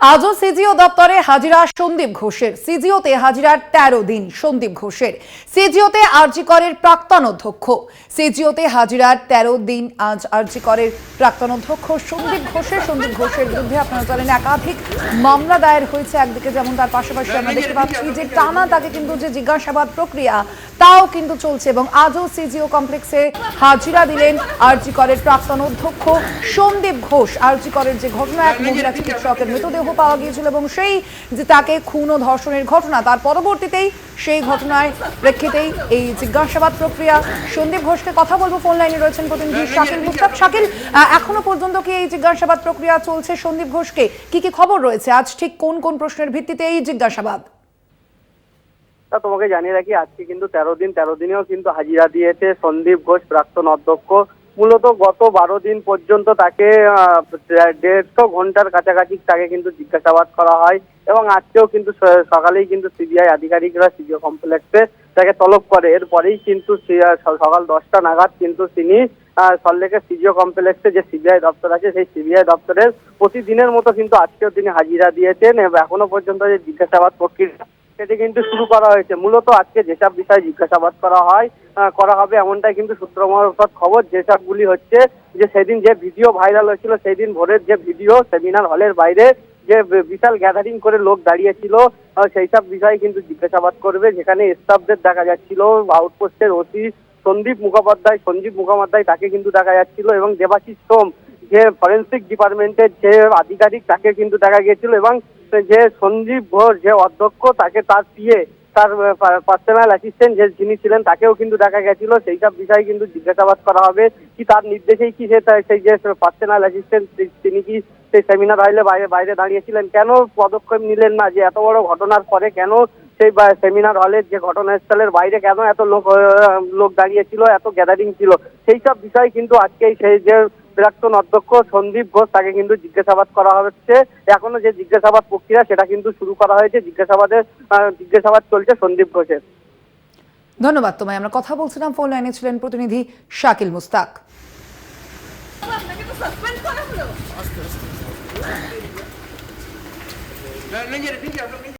আজও সিজিও দপ্তরে হাজিরা সন্দীপ ঘোষের। সিজিওতে হাজিরার 13 দিন সন্দীপ ঘোষের। সিজিওতে আরজি করের প্রাক্তন অধ্যক্ষ। সিজিওতে হাজিরার 13 দিন আজ আরজি করের প্রাক্তন অধ্যক্ষ সন্দীপ ঘোষের বিরুদ্ধে আপনারা জানেন একাধিক মামলা দায়ের হয়েছে। একদিকে যেমন তার পাশাপাশি আমরা দেখতে পাচ্ছি যে টানা তাকে কিন্তু যে জিজ্ঞাসাবাদ প্রক্রিয়া তাও কিন্তু চলছে এবং আজও সিজিও কমপ্লেক্সে হাজিরা দিলেন আরজি করের প্রাক্তন অধ্যক্ষ সন্দীপ ঘোষ। আরজি করের যে ঘটনা, এক মহিলা চিকিৎসকের মৃতদেহ পাওয়া গিয়েছিল এবং সেই যে তাকে খুন ও ধর্ষণের ঘটনা, তার পরবর্তীতেই সেই ঘটনায় প্রেক্ষিতেই এই জিজ্ঞাসাবাদ প্রক্রিয়া। সন্দীপ ঘোষকে কথা বলবো, ফোন লাইনে রয়েছেন প্রতিনিধি শাকিল মুস্তাক। শাকিল, এখনো পর্যন্ত কি এই জিজ্ঞাসাবাদ প্রক্রিয়া চলছে? সন্দীপ ঘোষকে কি কি খবর রয়েছে? আজ ঠিক কোন কোন প্রশ্নের ভিত্তিতে এই জিজ্ঞাসাবাদ? তোমাকে জানিয়ে রাখি, আজকে কিন্তু 13 দিনেও কিন্তু হাজিরা দিয়েছে সন্দীপ ঘোষ প্রাক্তন অধ্যক্ষ। মূলত গত 12 দিন পর্যন্ত তাকে 150 ঘন্টার কাছাকাছি তাকে কিন্তু জিজ্ঞাসাবাদ করা হয় এবং আজকেও কিন্তু সকালেই কিন্তু সিবিআই আধিকারিকরা সিজিও কমপ্লেক্সে তাকে তলব করে। এরপরেই কিন্তু সকাল 10টা নাগাদ কিন্তু তিনি সল্টলেকের সিজিও কমপ্লেক্সে যে সিবিআই দপ্তর আছে সেই সিবিআই দপ্তরের প্রতিদিনের মতো কিন্তু আজকেও তিনি হাজিরা দিয়েছেন এবং এখনো পর্যন্ত যে জিজ্ঞাসাবাদ প্রক্রিয়া সেটি কিন্তু শুরু করা হয়েছে। মূলত আজকে যেসব বিষয়ে জিজ্ঞাসাবাদ করা হবে এমনটাই কিন্তু সূত্র মারফত খবর। যেসবগুলি হচ্ছে যে সেদিন যে ভিডিও ভাইরাল হয়েছিল, সেই দিন ভোরের যে ভিডিও, সেমিনার হলের বাইরে যে বিশাল গ্যাদারিং করে লোক দাঁড়িয়েছিল সেই সব বিষয়ে কিন্তু জিজ্ঞাসাবাদ করবে। যেখানে স্টাফদের দেখা যাচ্ছিল, আউটপোস্টের ওসি সঞ্জীব মুখোপাধ্যায় তাকে কিন্তু দেখা যাচ্ছিল এবং দেবাশিস সোম যে ফরেন্সিক ডিপার্টমেন্টের যে আধিকারিক তাকে কিন্তু দেখা গিয়েছিল এবং যে সন্দীপ ঘোষ যে অধ্যক্ষ তাকে তার পিএ, তার পার্সোনাল অ্যাসিস্ট্যান্ট যে যিনি ছিলেন তাকেও কিন্তু দেখা গেছিল। সেই সব বিষয়ে কিন্তু জিজ্ঞাসাবাদ করা হবে। কি তার নির্দেশেই কি সেই যে পার্সোনাল অ্যাসিস্ট্যান্ট তিনি কি সেই সেমিনার হলে বাইরে দাঁড়িয়েছিলেন? কেন পদক্ষেপ নিলেন না? যে এত বড় ঘটনার পরে কেন সেই সেমিনার হলের যে ঘটনাস্থলের বাইরে কেন এত লোক দাঁড়িয়েছিল, এত গ্যাদারিং ছিল? সেই সব বিষয় কিন্তু আজকে সেই যে প্রাক্তন অধ্যক্ষ সন্দীপ ঘোষ তাকে কিন্তু জিজ্ঞাসাবাদ করা হচ্ছে। এখনো যে জিজ্ঞাসাবাদ প্রক্রিয়া সেটা কিন্তু শুরু করা হয়েছে। জিজ্ঞাসাবাদ চলছে সন্দীপ ঘোষের। ধন্যবাদ তোমায়। আমরা কথা বলছিলাম, ফোন লাইনে ছিলেন প্রতিনিধি শাকিল মুস্তাক।